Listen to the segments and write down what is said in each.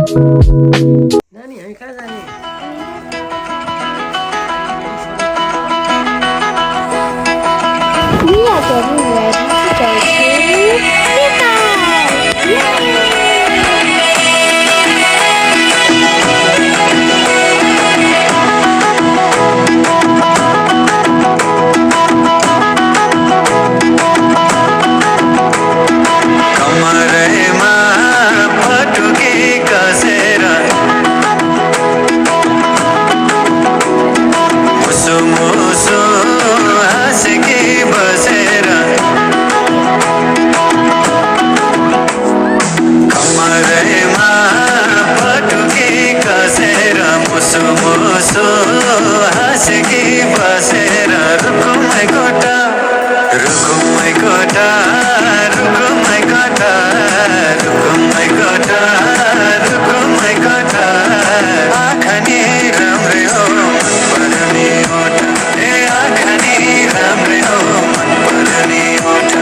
नानी हामी कहाँ जाने? We are getting ready to go to Nepal! Yay! कमरेमा पटुकी कसेर मुसु मुसु हाँसकी बसेर कमरेमा पटुकी कसेर मुसु मुसु हाँसकी बसेर रुकुमै कोटा रुकुमै कोटा रुकुमै कोटा रुकुमै कोटा रुकुमै कोटा आँखा नि राम्रै हो मन पर्ने ओठा ए आँखा नि राम्रै हो मन पर्ने ओठा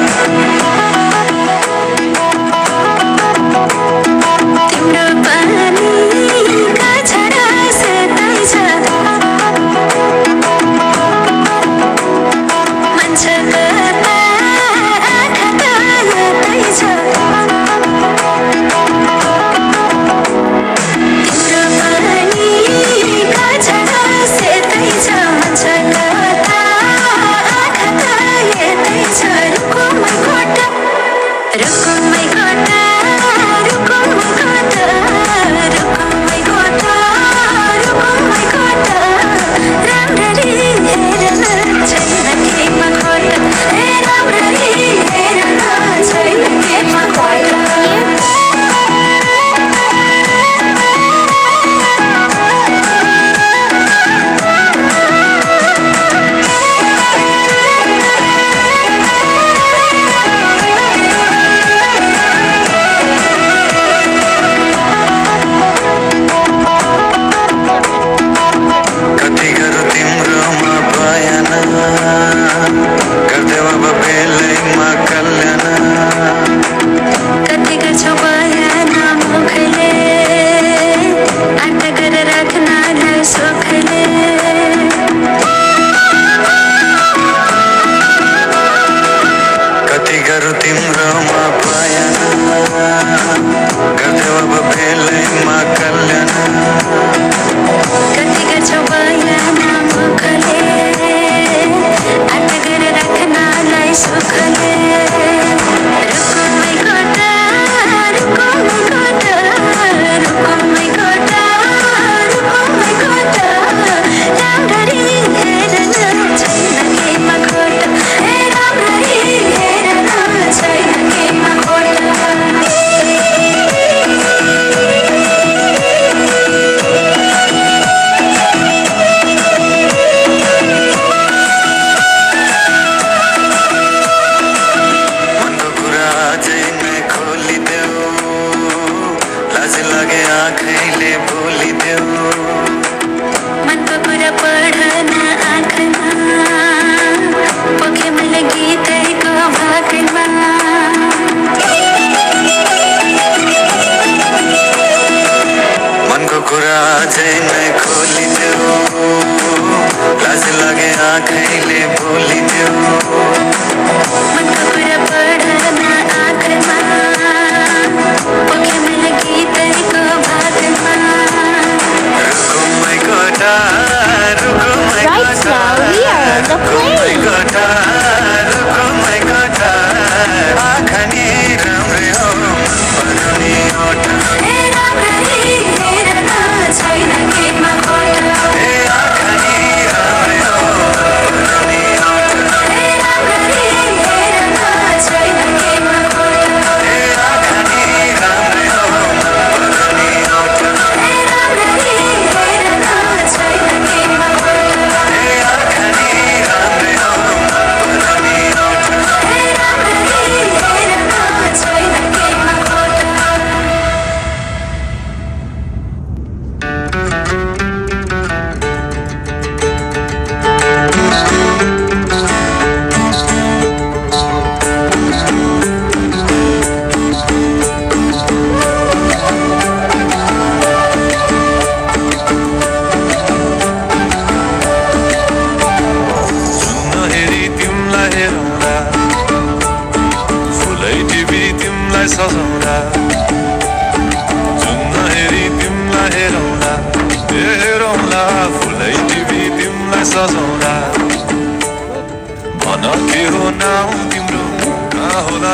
तिम्रो पानीका छाडा सेतै छ मान्छेको आँखा त यतै छ तिम्रो पानीका छाडा सेतै छ मान्छेको आँखा त यतै छ रुकुमै कोटा रुकुमै कोटा रुकुमै कोटा रुकुमै कोटा रुकुमै कोटा राम्ररी हेरेर छैन केमा खोटा ए राम्ररी हेरेर छैन केमा खोटा कति गरौँ तिम्रोमा बयान गर्दै अब बेलैमा कल्याण कति गर्छौ बयान मुखले आँट गरेर राख्नलाई सुखले कति गरौँ तिम्रोमा बयान गर्दै अब बेलैमा कल्याण कति गर्छौ बयान मुखले आँट गरेर राख्नलाई सुखले रुकुमै कोटा रुकुमै कोटा रुकुमै कोटा रुकुमै कोटा राम्ररी हेरेर छैन केमा खोटा ए राम्ररी हेरेर छैन केमा खोटा मनको कुरा अझै नै खोलिदेऊ लाज लागे आँखैले बोलिदेऊ मनको कुरा पढ्न आँखमा पोखे मैले गीतैको भागमा मनको कुरा अझै नै खोलिदेऊ लाज लागे आँखैले बोलिदेऊ मनको कुरा पढ्न आँखमा पोखे मैले गीतैको भागमा रुकुमै कोटा रुकुमै Right quota now, we are on the रुकुमै plane! कोटा रुकुमै कोटा आँखा नि राम्रै हो मन पर्ने ओठा ए राम्ररी हेरेर छैन केमा खोटा ए आँखा नि राम्रै हो मन पर्ने ओठा ए राम्ररी हेरेर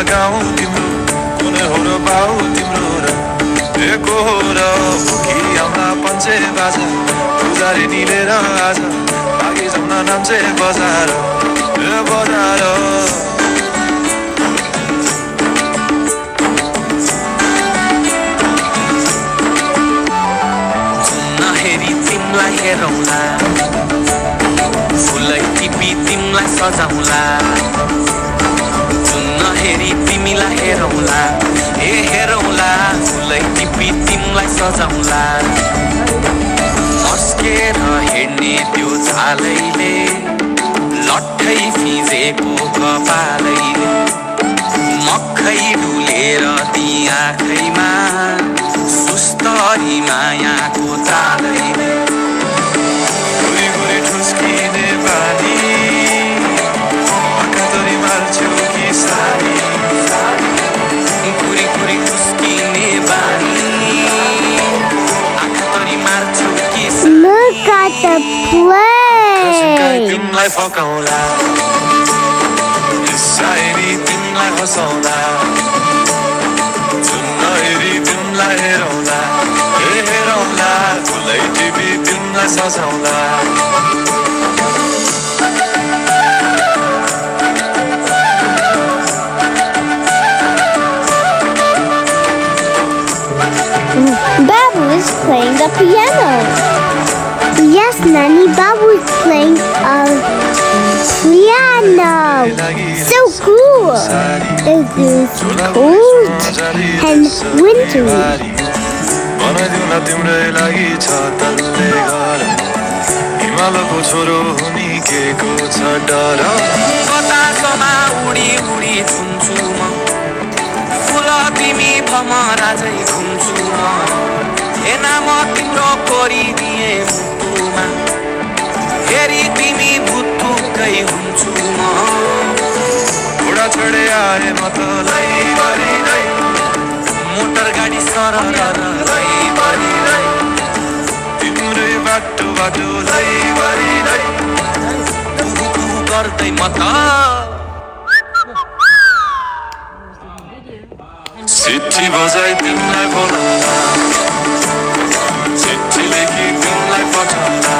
लगाऊ तिम्रो कुनै हो र बाउ तिम्रो र एको हो र कि आउँदा पञ्चे बाजा पुजारी निलेर आज आगे जाउन नाम्चे बजार बजार हेरी तिमलाई हेरौँला फुलै टिपी तिमलाई सजाउँला जुन हेरी तिमीलाई हेरौँला ए हेरौँला फुलै टिपी तिमलाई सजाउँला अस्केर हेर्ने त्यो झालैले लट्ठै फिजेको कपालैले मक्खै डुलेर ती आँखैमा सुस्तरी मायाको तालैले गुरी गुरी ठुस्किने बानी आँखातरी मार्छौ कि सानी गुरी गुरी ठुस्किने बानी आँखातरी मार्छौ कि Look at the play. तिमलाई फकाउला सायरी तिमलाई हँसाउला जुन हेरी तिमलाई हेरौँला ए हेरौँला फुलै टिपी तिमलाई सजाउँला Babu is playing the piano. Yes, Nanny, Babu is playing a piano. So cool. It is cold and wintry. बनाइदिउँ न तिम्रै लागि छ तल्ले घर हिमालको छोरो हुने के को छ डर बतासमा उडी उडी घुम्छु म फुल तिमी भमरा झै घुम्छु म हेना म तिम्रो कोरिदिए मुटुमा हेरी तिमी भुत्तुकै हुन्छु म घोडा चढे आए म त लै भरि नै मोटर गाडी सरर भरि नै तिम्रै बाटो बाटो लै भरि नै गर्दै म त चिठी बजाई तिमीलाई बोलाउँला चिठी लेखी तिमीलाई पठाउँला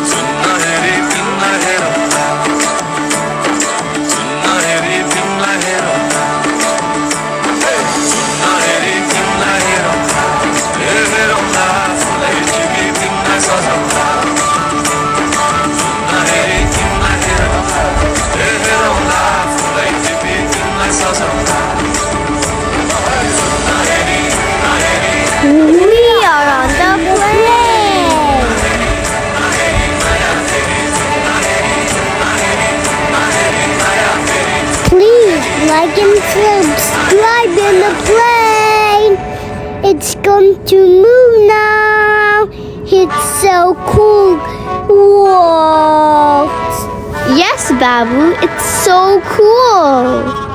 जुन हेरी तिमीलाई हेरौँला जुन हेरी तिमीलाई हेरौँला जुन हेरी तिमीलाई हेरौँला ए हेरौँला फुलै टिपी तिमीलाई सजाउँला जुन हेरी तिमीलाई हेरौँला ए हेरौँला फुलै टिपी तिमीलाई सजाउँला We are on the plane. Please like and subscribe in the plane. It's going to move now. It's so cool. Whoa. Yes, Babu, it's so cool.